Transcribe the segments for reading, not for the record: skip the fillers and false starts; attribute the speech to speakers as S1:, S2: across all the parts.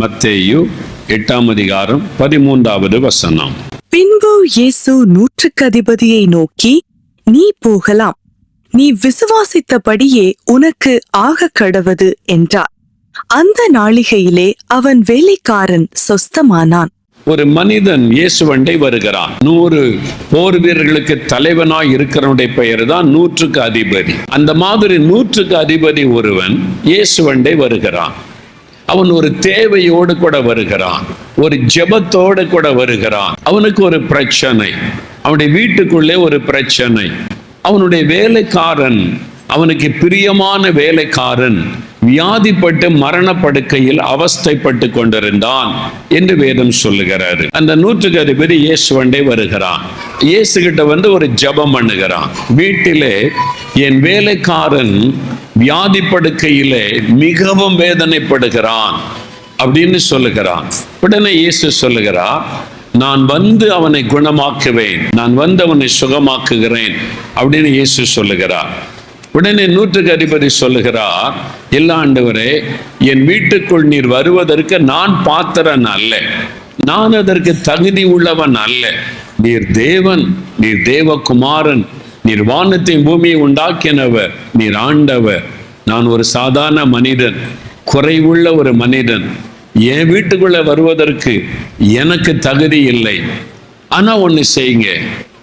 S1: மத்தேயு 8:13.
S2: பின்பு இயேசு 100க்கு அதிபதியை நோக்கி, நீ போகலாம், நீ விசுவாசித்தபடியே உனக்கு ஆக கடவது என்றார். அந்த நாளிகையிலே அவன் வேலைக்காரன் சொஸ்தமானான்.
S1: ஒரு மனிதன் இயேசுவண்டை வருகிறான். 100 போர் வீரர்களுக்கு தலைவனாய் இருக்கிறவனுடைய பெயர் தான் 100க்கு அதிபதி. அந்த மாதிரி 100க்கு அதிபதி ஒருவன் இயேசுவண்டை வருகிறான். அவன் ஒரு தேவையோடு கூட வருகிறான், ஒரு ஜெபத்தோடு கூட வருகிறான். அவனுக்கு ஒரு பிரச்சனை, அவனுடைய வீட்டுக்குள்ளே ஒரு பிரச்சனை. அவனுடைய வேலைக்காரன், அவனுக்கு பிரியமான வேலைக்காரன் வியாதிப்பட்டு மரணப்படுக்கையில் அவஸ்தைப்பட்டு கொண்டிருந்தான் என்று வேதம் சொல்லுகிறாரு. அந்த 100க்கு அதிபதி இயேசுவண்டை வருகிறான். இயேசு கிட்ட வந்து ஒரு ஜெபம் பண்ணுகிறான். வீட்டிலே என் வேலைக்காரன் வியாதிப்படுக்கையிலே மிகவும் வேதனைப்படுகிறான் அப்படின்னு சொல்லுகிறான். உடனே இயேசு சொல்லுகிறார், நான் வந்து அவனை குணமாக்குவேன், நான் வந்து அவனை சுகமாக்குகிறேன் அப்படின்னு இயேசு சொல்லுகிறார். உடனே 100க்கு அதிபதி சொல்லுகிறார், இல்ல ஆண்டவரே, என் வீட்டுக்குள் நீர் வருவதற்கு நான் பாத்திரன் அல்ல, நான் அதற்கு தகுதி உள்ளவன் அல்ல. நீர் தேவன், நீர் தேவகுமாரன், நீர் வானத்தையும் பூமியை உண்டாக்கினவர், நீர் ஆண்டவர். நான் ஒரு சாதாரண மனிதன், குறைவுள்ள ஒரு மனிதன். என் வீட்டுக்குள்ள வருவதற்கு எனக்கு தகுதி இல்லை. ஆனா ஒண்ணு செய்யுங்க.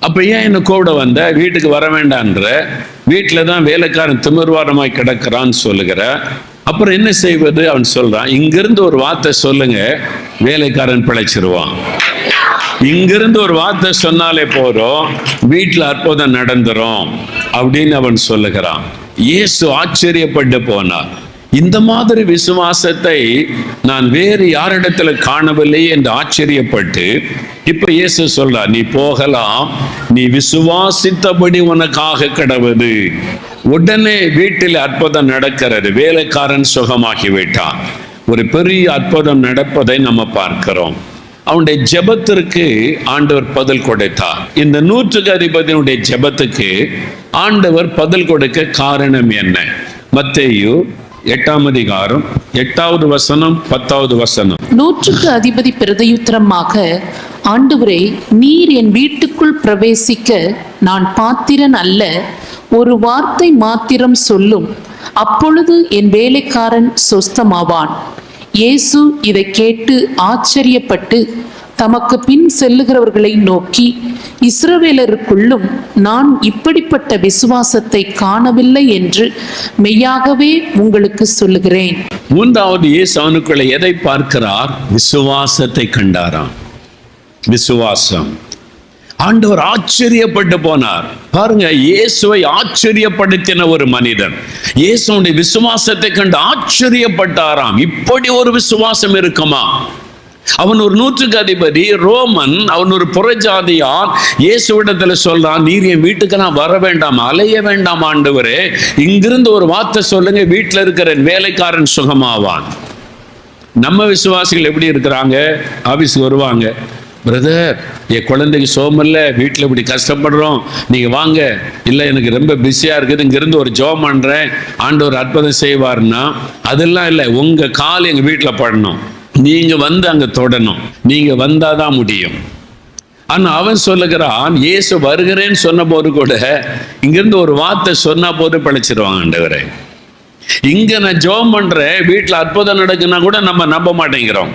S1: அப்ப ஏன் என்ன கூட வந்த? வீட்டுக்கு வர வேண்டான்ற, வீட்டுல தான் வேலைக்காரன் திமிர்வாரமாய் கிடக்கிறான்னு சொல்லுகிற. அப்புறம் என்ன செய்வது? அவன் சொல்றான், இங்கிருந்து ஒரு வார்த்தை சொல்லுங்க, வேலைக்காரன் பிழைச்சிருவான். இங்கிருந்து ஒரு வார்த்தை சொன்னாலே போறோம், வீட்டுல அற்புதம் நடந்துரும் அப்படின்னு அவன் சொல்லுகிறான். இயேசு ஆச்சரியப்பட்டு போனார். இந்த மாதிரி விசுவாசத்தை நான் வேறு யாரிடத்துல காணவில்லை என்று ஆச்சரியப்பட்டு, இப்ப இயேசு சொல்றார், நீ போகலாம், நீ விசுவாசித்தபடி உனக்காக கடவுது. உடனே வீட்டில் அற்புதம் நடக்கிறது. வேலைக்காரன் சுகமாகி விட்டான். ஒரு பெரிய அற்புதம் நடப்பதை நம்ம பார்க்கிறோம். அவனுடைய ஜெபத்திற்கு ஆண்டவர் பதில் கொடுத்தார். இந்த 100க்கு அதிபதியினுடைய ஜெபத்துக்கு ஆண்டவர் பதில் கொடுக்க காரணம் என்ன? மத்தேயு 8:8, 10
S3: 100க்கு அதிபதி பிரதியுத்தரமாக, ஆண்டவரே, நீர் என் வீட்டுக்குள் பிரவேசிக்க நான் பாத்திரன் அல்ல, ஒரு வார்த்தை மாத்திரம் சொல்லும், அப்பொழுது என் வேலைக்காரன் சொஸ்தமாவான். இயேசு இதை கேட்டு ஆச்சரியப்பட்டு தமக்கு பின் செல்லுகிறவர்களை நோக்கி, இஸ்ரவேலருக்குள்ளும் நான் இப்படிப்பட்ட விசுவாசத்தை காணவில்லை என்று மெய்யாகவே உங்களுக்கு சொல்லுகிறேன்.
S1: மூன்றாவது, இயேசு அவனுக்குள்ள எதை பார்க்கிறார்? விசுவாசத்தை கண்டாராம். விசுவாசம். ஆண்டவர் ஆச்சரியப்பட்டு போனார். பாருங்க, இயேசுவை ஆச்சரியப்படுத்தின ஒரு மனிதன் இயேசுடைய விசுவாசத்தை கண்டு ஆச்சரியப்பட்டாராம். இப்படி ஒரு விசுவாசம் இருக்குமா? அவன் ஒரு 100க்கு அதிபதி, ரோமன், அவன் ஒரு புறஜாதியான். இயேசுவிடத்துல சொல்றான், நீர் என் வீட்டுக்கு நான் வர வேண்டாம், அலைய வேண்டாம் ஆண்டவரே, இங்கிருந்து ஒரு வார்த்தை சொல்லுங்க, வீட்டுல இருக்கிற வேலைக்காரன் சுகமாவான். நம்ம விசுவாசிகள் எப்படி இருக்கிறாங்க? ஆபீஸ்க்கு வருவாங்க, பிரதர், என் குழந்தைக்கு சோமல்ல, வீட்டில் இப்படி கஷ்டப்படுறோம், நீங்க வாங்க. இல்லை, எனக்கு ரொம்ப பிஸியா இருக்குது, இங்கிருந்து ஒரு ஜெபம் பண்றேன், ஆண்டவர் அற்புதம் செய்வார்னா, அதெல்லாம் இல்லை. உங்க கால் எங்க வீட்டில் படணும், நீங்க வந்து அங்க தொடணும், நீங்க வந்தாதான் முடியும். ஆனா அவன் சொல்லுகிறான், இயேசு வருகிறேன்னு சொன்ன போது கூட இங்கிருந்து ஒரு வார்த்தை சொன்னா போது பிழைச்சிருவாங்க ஆண்டவரே. இங்க நான் ஜெபம் பண்றேன், வீட்டுல அற்புதம் நடக்குன்னா கூட நம்ம நம்ப மாட்டேங்கிறோம்.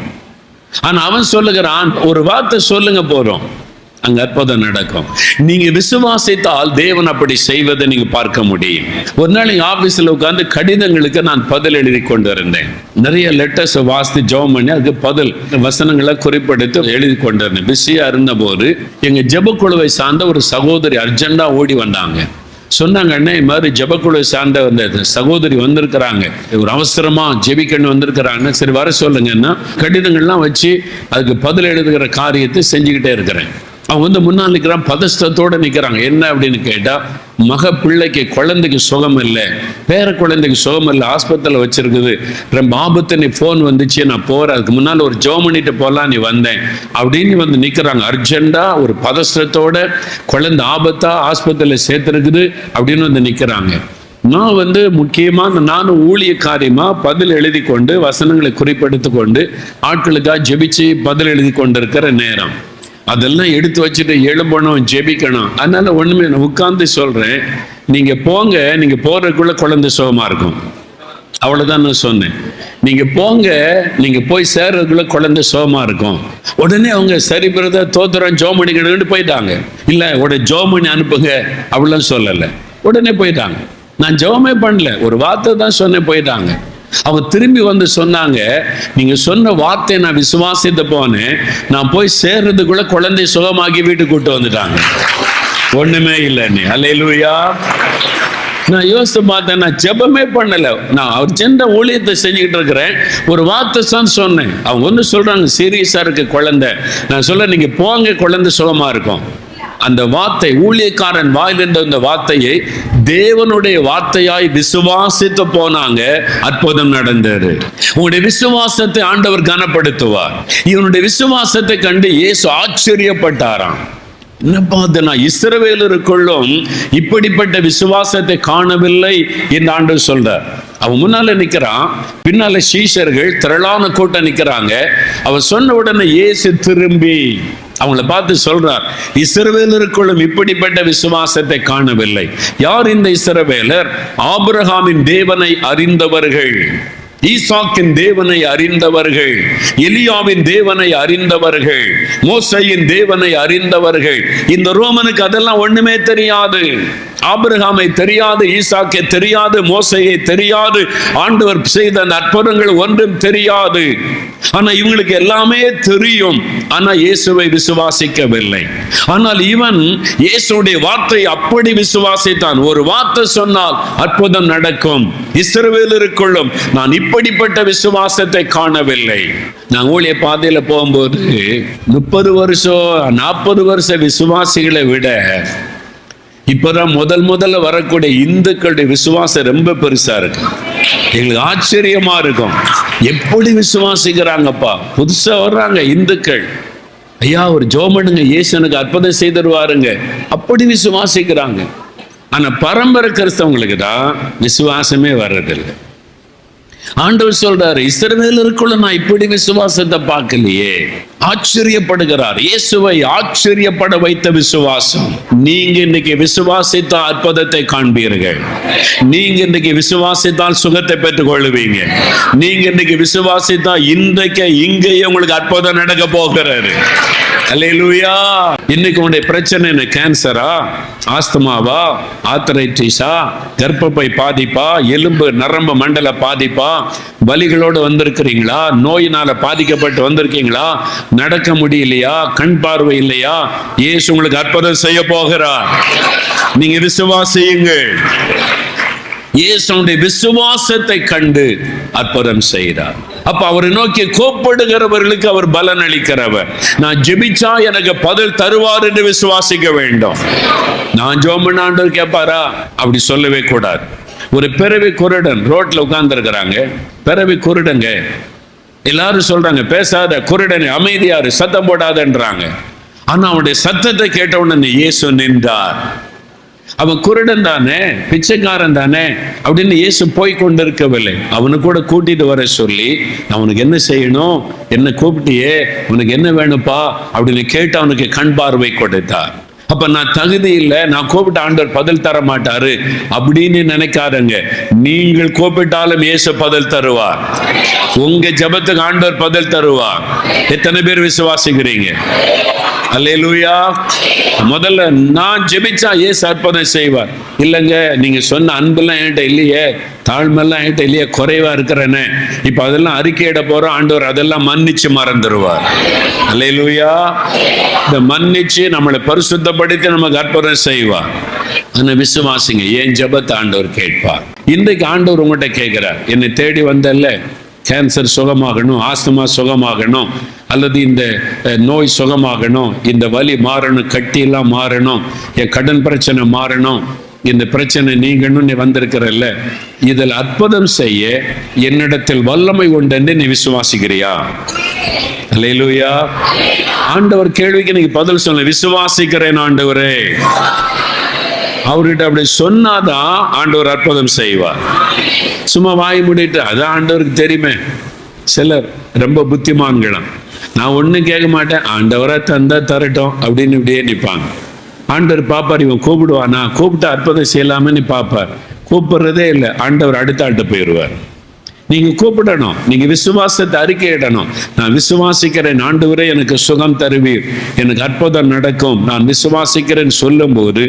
S1: ஆனா அவன் சொல்லுகிறான், ஒரு வார்த்தை சொல்லுங்க போறோம், அங்க அற்புதம் நடக்கும். நீங்க விசுவாசித்தால் தேவன் அப்படி செய்வதை நீங்க பார்க்க முடியும். ஒரு நாள் எங்க ஆபீஸ்ல உட்கார்ந்து கடிதங்களுக்கு நான் பதில் எழுதி கொண்டு இருந்தேன். நிறைய லெட்டர்ஸ் வாசித்து ஜெபம் பண்ணி அதுக்கு பதில் வசனங்களை குறிப்பிடுத்து எழுதி கொண்டு இருந்தேன். பிஸியா இருந்த போது எங்க ஜெபக்குழுவை சார்ந்த ஒரு சகோதரி அர்ஜென்டா ஓடி வந்தாங்க. சொன்னாங்க, அண்ணே, இது மாதிரி ஜெபக்குழுவை சார்ந்த அந்த சகோதரி வந்திருக்கிறாங்க, ஒரு அவசரமா ஜெபிக்கணும் வந்திருக்கிறாங்க, சரி வர சொல்லுங்கன்னா கடிதங்கள்லாம் வச்சு அதுக்கு பதில் எழுதுகிற காரியத்தை செஞ்சுக்கிட்டே இருக்கிறேன். அவங்க வந்து முன்னால் நிற்கிறான், பதஷ்டத்தோடு நிற்கிறாங்க. என்ன அப்படின்னு கேட்டா, மக பிள்ளைக்கு குழந்தைக்கு சுகம் இல்லை, பேர குழந்தைக்கு சுகம் இல்லை, ஆஸ்பத்திரியில் வச்சிருக்குது, ரொம்ப ஆபத்து, நீ ஃபோன் வந்துச்சு, நான் போகிறேன், அதுக்கு முன்னால் ஒரு ஜெபம் பண்ணிட்டு போகலாம், நீ வந்தேன் அப்படின்னு வந்து நிற்கிறாங்க. அர்ஜென்டா ஒரு பதஷ்டத்தோட குழந்தை ஆபத்தா ஆஸ்பத்திரியில் சேர்த்துருக்குது அப்படின்னு வந்து நிற்கிறாங்க. நான் முக்கியமா நானும் ஊழிய காரியமா பதில் எழுதி கொண்டு வசனங்களை குறிப்பெடுத்து கொண்டு ஆட்களுக்காக ஜெபிச்சு பதில் எழுதி கொண்டிருக்கிற நேரம். அதெல்லாம் எடுத்து வச்சுட்டு எழும்பணும், ஜெபிக்கணும். அதனால ஒண்ணுமே உட்கார்ந்து சொல்றேன், நீங்க போங்க, நீங்க போறதுக்குள்ள குழந்தை சுகமா இருக்கும். அவ்வளவுதான் நான் சொன்னேன். நீங்க போங்க, நீங்க போய் சேர்றதுக்குள்ள குழந்தை சுகமா இருக்கும். உடனே அவங்க சரி பிரதர் தோத்துறோம் ஜோமணி கிட்ட போயிட்டாங்க. இல்ல உடனே ஜோமணி அனுப்புங்க அப்படிலாம் சொல்லல, உடனே போயிட்டாங்க. நான் ஜெபமே பண்ணல, ஒரு வார்த்தை தான் சொன்னேன், போயிட்டாங்க. அவங்க திரும்பி வந்து சொன்னாங்க, நீங்க சொன்ன வார்த்தை நான் விசுவாசித்து போனேன், நான் போய் சேர்றதுக்குள்ள குழந்தை சுகமாக்கி வீட்டுக்கு கூட்டு வந்துட்டாங்க. ஒண்ணுமே இல்லைன்னு. அல்லேலூயா. நான் யோசித்து பார்த்தேன், நான் ஜெபமே பண்ணல, நான் அவர் சென்ற ஊழியத்தை செஞ்சுக்கிட்டு இருக்கிறேன். ஒரு வார்த்தை தான் சொன்னேன். அவங்க சொல்றாங்க சீரியஸா இருக்கு குழந்தை. நான் சொல்ல நீங்க போங்க, குழந்தை சுகமா இருக்கும். அந்த வார்த்தை ஊழியக்காரன் வாயிலிருந்த அந்த வார்த்தையை தேவனுடைய வார்த்தையாய் விசுவாசித்து போனாங்க. அற்புதம் நடந்தது. உங்களுடைய விசுவாசத்தை ஆண்டவர் கனப்படுத்துவார். இவனுடைய விசுவாசத்தை கண்டு இயேசு ஆச்சரியப்பட்டாராம். என்னப்பா நான் இஸ்ரவேலருக்குள்ளும் இப்படிப்பட்ட விசுவாசத்தை காணவில்லை என்று ஆண்டவர் சொல்றார். அவன் முன்னால நிக்கிறான், பின்னால சீஷர்கள் திரளான கூட்டம் நிக்கிறாங்க. அவன் சொன்ன உடனே இயேசு திரும்பி அவங்களை பார்த்து சொல்றார், இஸ்ரவேலருக்குள்ளும் இப்படிப்பட்ட விசுவாசத்தை காணவில்லை. யார் இந்த இஸ்ரவேலர்? ஆபிரகாமின் தேவனை அறிந்தவர்கள், ஈசாக்கின் தேவனை அறிந்தவர்கள், எலியாவின் தேவனை அறிந்தவர்கள், மோசையின் தேவனை அறிந்தவர்கள். இந்த ரோமனுக்கு அதெல்லாம் ஒண்ணுமே தெரியாது. ஆபிரகாமை தெரியாது, ஈசாக்கை தெரியாது, மோசையை தெரியாது, ஆண்டவர் செய்த அற்புதங்கள் ஒன்றும் தெரியாது. ஆனா இவங்களுக்கு எல்லாமே தெரியும். ஆனா இயேசுவை விசுவாசிக்கவில்லை. ஆனால் இவன் இயேசுடைய வார்த்தை அப்படி விசுவாசித்தான். ஒரு வார்த்தை சொன்னால் அற்புதம் நடக்கும். இஸ்ரவேலருக்குள்ளும் நான் இப்படிப்பட்ட விசுவாசத்தை காணவில்லை. நான் ஊழிய பாதையில போகும்போது 30 வருஷம் 40 வருஷ விசுவாசிகளை விட இப்பதான் முதல்ல வரக்கூடிய இந்துக்களுடைய விசுவாசம் ரொம்ப பெருசா இருக்கு. எங்களுக்கு ஆச்சரியமா இருக்கும், எப்படி விசுவாசிக்கிறாங்கப்பா. புதுசா வர்றாங்க இந்துக்கள், ஐயா ஒரு ஜோமனுங்க, இயேசுனுக்கு அற்புதம் செய்திருவாருங்க, அப்படி விசுவாசிக்கிறாங்க. ஆனா பரம்பரை கிறிஸ்தவங்களுக்கு தான் விசுவாசமே வர்றதில்லை. ஆண்டவர் சொல்றாரு, இஸ்ரவேலருக்குள்ள நான் இப்படி விசுவாசத்தை பார்க்கலையே. ஆச்சரியப்படுகிறார். இயேசுவை ஆச்சரியப்பட வைத்த விசுவாசம். நீங்க இன்னைக்கு விசுவாசித்தால் அற்புதத்தை காண்பீர்கள். நீங்க இன்னைக்கு விசுவாசித்தால் சுகத்தை பெற்றுக் கொள்ளுவீங்க. நீங்க இன்னைக்கு விசுவாசித்தால் இன்றைக்கு இங்கேயே உங்களுக்கு அற்புதம் நடக்க போகிறது. அல்லேலூயா. இன்னைக்கு உங்களுடைய பிரச்சனை என்ன? கேன்சரா, ஆஸ்துமாவா, ஆர்த்தரைட்டிஸா, கர்ப்பப்பை பாதிப்பா, எலும்பு நரம்பு மண்டல பாதிப்பா, வலிகளோடு வந்திருக்கிறீங்களா? நோயினால பாதிக்கப்பட்டு வந்திருக்கீங்களா? நடக்க முடியலையா? கண் பார்வை இல்லையா? இயேசு உங்களுக்கு அற்புதம் செய்ய போகிறார். நீங்க விசுவாசியுங்கள். இயேசுடைய விசுவாசத்தை கண்டு அற்புதம் செய்கிறார். அப்ப அவரை நோக்கி கூப்பிடுகிறவர்களுக்கு அவர் பலன் அளிக்கிறவர். நான் ஜெபிச்சா எனக்கு பதில் தருவார் என்று விசுவாசிக்க வேண்டும். நான் ஜெபம் ஆண்டவர் கேட்பாரா அப்படி சொல்லவே கூடாது. ஒரு பிறவி குருடன் ரோட்ல உட்கார்ந்து இருக்கிறாங்க. பிறவி குருடங்க, எல்லாரும் சொல்றாங்க பேசாத குருடன், அமைதியாரு, சத்தம் போடாதன்றாங்க. ஆனா அவனுடைய சத்தத்தை கேட்ட உடனே இயேசு நின்றார். அவன் குருடன் தானே, பிச்சைக்காரன் தானே அப்படின்னு இயேசு போய் கொண்டிருக்கவில்லை. அவனு கூட கூட்டிட்டு வர சொல்லி, அவனுக்கு என்ன செய்யணும், என்ன கூப்பிட்டியே, உனக்கு என்ன வேணுப்பா அப்படின்னு கேட்டு அவனுக்கு கண் பார்வை கொடுத்தார். அப்ப நான் தகுதி இல்லை, நான் கூப்பிட்ட ஆண்டவர் பதில் தர மாட்டாரு அப்படின்னு நினைக்காதங்க. நீங்கள் கூப்பிட்டாலும் இயேசு பதில் தருவார். உங்க ஜெபத்துக்கு ஆண்டவர் பதில் தருவார். எத்தனை பேர் விசுவாசிக்கிறீங்க? அல்லேலூயா. முதல்ல நான் ஜெபிச்சா இயேசு அற்புதம் செய்வார். இல்லைங்க, நீங்க சொன்ன அன்பெல்லாம் என்கிட்ட இல்லையே, தாழ்மெல்லாம் என்கிட்ட இல்லையே, குறைவா இருக்கிறேன்னு இப்ப அதெல்லாம் அறிக்கையிட போறோம். ஆண்டவர் அதெல்லாம் மன்னிச்சு மறந்துடுவார். அல்லேலூயா. இந்த மன்னிச்சு நம்மளை பரிசுத்தப்படுத்தி நமக்கு அற்புதம் செய்வார். ஆனா விசுவாசிங்க, ஏன் ஜெபத்தை ஆண்டவர் கேட்பார். இன்றைக்கு ஆண்டவர் உங்கள்கிட்ட கேட்கிறார், என்னை தேடி வந்தல்ல, கேன்சர் சுகமாகணும், ஆஸ்துமா சுகமாகணும், அல்லது இந்த நோய் சுகமாகணும், இந்த வலி மாறணும், கட்டியெல்லாம் மாறணும், என் கடன் பிரச்சனை மாறணும், இந்த பிரச்சனை நீங்கணும், நீ வந்திருக்கிறல்ல, இதில் அற்புதம் செய்ய என்னிடத்தில் வல்லமை உண்டு நீ விசுவாசிக்கிறியா? அல்லேலூயா. ஆண்டவர் கேள்விக்கு நீங்க பதில் சொல்ல, விசுவாசிக்கிறேன் ஆண்டவரே. அவர்கிட்ட அப்படி சொன்னாதான் ஆண்டவர் அற்புதம் செய்வார். சும்மா வாய் மூடிட்டு அதான் ஆண்டவருக்கு தெரியுமே. சிலர் ரொம்ப புத்திமான்களாம், நான் ஒன்றும் கேட்க மாட்டேன், ஆண்டவரை தந்தா தரட்டும் அப்படின்னு இப்படியே நிற்பாங்க. ஆண்டவர் பார்ப்பார், இவன் கூப்பிடுவானா, கூப்பிட்டு அற்புதம் செய்யலாமன்னு பார்ப்பார். கூப்பிடுறதே இல்லை, ஆண்டவர் அடுத்த ஆட்டு போயிடுவார். நீங்க கூப்பிடணும், நீங்க விசுவாசத்தை அறிக்கையிடணும். நான் விசுவாசிக்கிறேன் ஆண்டவரே, எனக்கு சுகம் தருவீர், எனக்கு அற்புதம் நடக்கும், நான் விசுவாசிக்கிறேன் சொல்லும் போது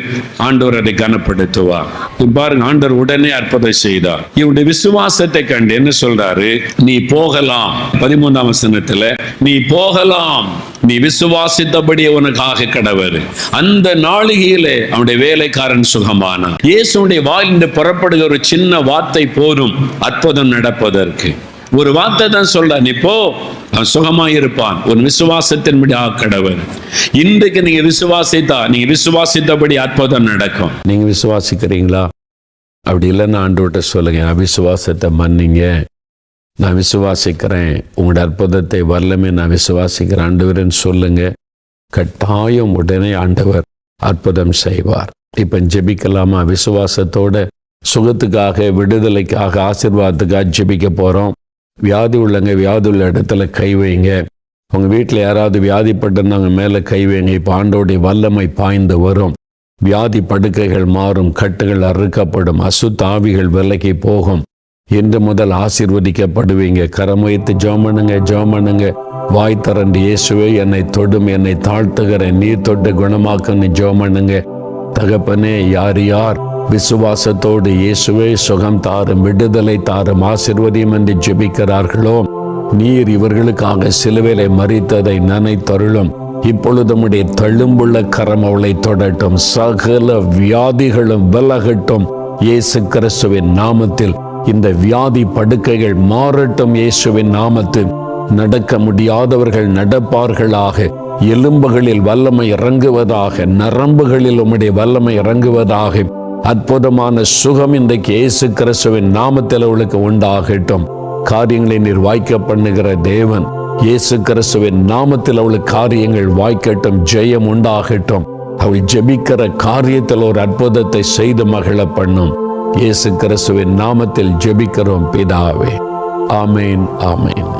S1: ஆண்டவர் அதை கனப்படுத்துவார். பாருங்க, ஆண்டவர் உடனே அற்புதம் செய்தார். இவருடைய விசுவாசத்தை கண்டு என்ன சொல்றாரு, நீ போகலாம். 13ஆம் வசனத்துல, நீ போகலாம், நீ விசுவாசித்தபடி உனக்காக கடவுள். அந்த நாளிகையிலே அவனுடைய வேலைக்காரன் சுகமானான். இயேசுடைய வாயிலிருந்து புறப்படுகிற ஒரு சின்ன வார்த்தை போதும் அற்புதம் நடப்பதற்கு. ஒரு வார்த்தை தான் சொல்ற, நீ போ, அவன் சுகமாயிருப்பான், உன் விசுவாசத்தின்படி கடவுள். இன்றைக்கு நீங்க விசுவாசித்தா, நீங்க விசுவாசித்தபடி அற்புதம் நடக்கும். நீங்க விசுவாசிக்கிறீங்களா? அப்படி இல்லைன்னா ஆண்டவர்கிட்ட சொல்லுங்க, அவிசுவாசத்தை மன்னிங்க, நான் விசுவாசிக்கிறேன், உங்களோட அற்புதத்தை வரலமே நான் விசுவாசிக்கிறேன் ஆண்டவர்ன்னு சொல்லுங்க. கட்டாயம் உடனே ஆண்டவர் அற்புதம் செய்வார். இப்ப ஜெபிக்கலாமா? விசுவாசத்தோட சுகத்துக்காக, விடுதலைக்காக, ஆசீர்வாதத்துக்காக ஜெபிக்க போறோம். வியாதி உள்ளங்க வியாதி உள்ள இடத்துல கை வைங்க. உங்க வீட்டில் யாராவது வியாதிப்பட்டிருந்தாங்க மேலே கை வைங்க. இப்போ ஆண்டோடைய வல்லமை பாய்ந்து வரும். வியாதி படுக்கைகள் மாறும், கட்டுகள் அறுக்கப்படும், அசுத்த ஆவிகள் விலகி போகும். இன்று முதல் ஆசீர்வதிக்கப்படுவீங்க. கரம் வைத்து ஜெபம் பண்ணுங்க, ஜெபம் பண்ணுங்க. வாய் திறந்து, இயேசுவே என்னை தொடும், என்னை தாழ்த்துகிறேன், நீர் தொட்டு குணமாக்குன்னு ஜெபம் பண்ணுங்க. தகப்பனே, யார் யார் விசுவாசத்தோடு இயேசுவே சுகம் தாரும், விடுதலை தாரும், ஆசீர்வதியும் என்று ஜெபிக்கிறார்களோ, நீர் இவர்களுக்காக சிலுவையிலே மரித்ததை நினைத்தருளும். இப்பொழுது உம்முடைய தழும்புள்ள கரம் அவளை தொடட்டும், சகல வியாதிகளும் விலகட்டும் இயேசு கிறிஸ்துவின் நாமத்தில். இந்த வியாதி படுக்கைகள் மாறட்டும் இயேசுவின் நாமத்தில். நடக்க முடியாதவர்கள் நடப்பார்களாக. எலும்புகளில் வல்லமை இறங்குவதாக, நரம்புகளில் உம்முடைய வல்லமை இறங்குவதாக. அற்புதமான சுகம் இன்றைக்கு இயேசு கிறிஸ்துவின் நாமத்தில் அவளுக்கு உண்டாகட்டும். காரியங்களை நீர் வாய்க்க பண்ணுகிற தேவன், இயேசு கிறிஸ்துவின் நாமத்தில் அவளுக்கு காரியங்கள் வாய்க்கட்டும், ஜெயம் உண்டாகட்டும். அவள் ஜெபிக்கிற காரியத்தில் ஒரு அற்புதத்தை செய்து மகிழ பண்ணும். இயேசு கிறிஸ்துவின் நாமத்தில் ஜெபிக்கிறோம் பிதாவே. ஆமேன், ஆமேன்.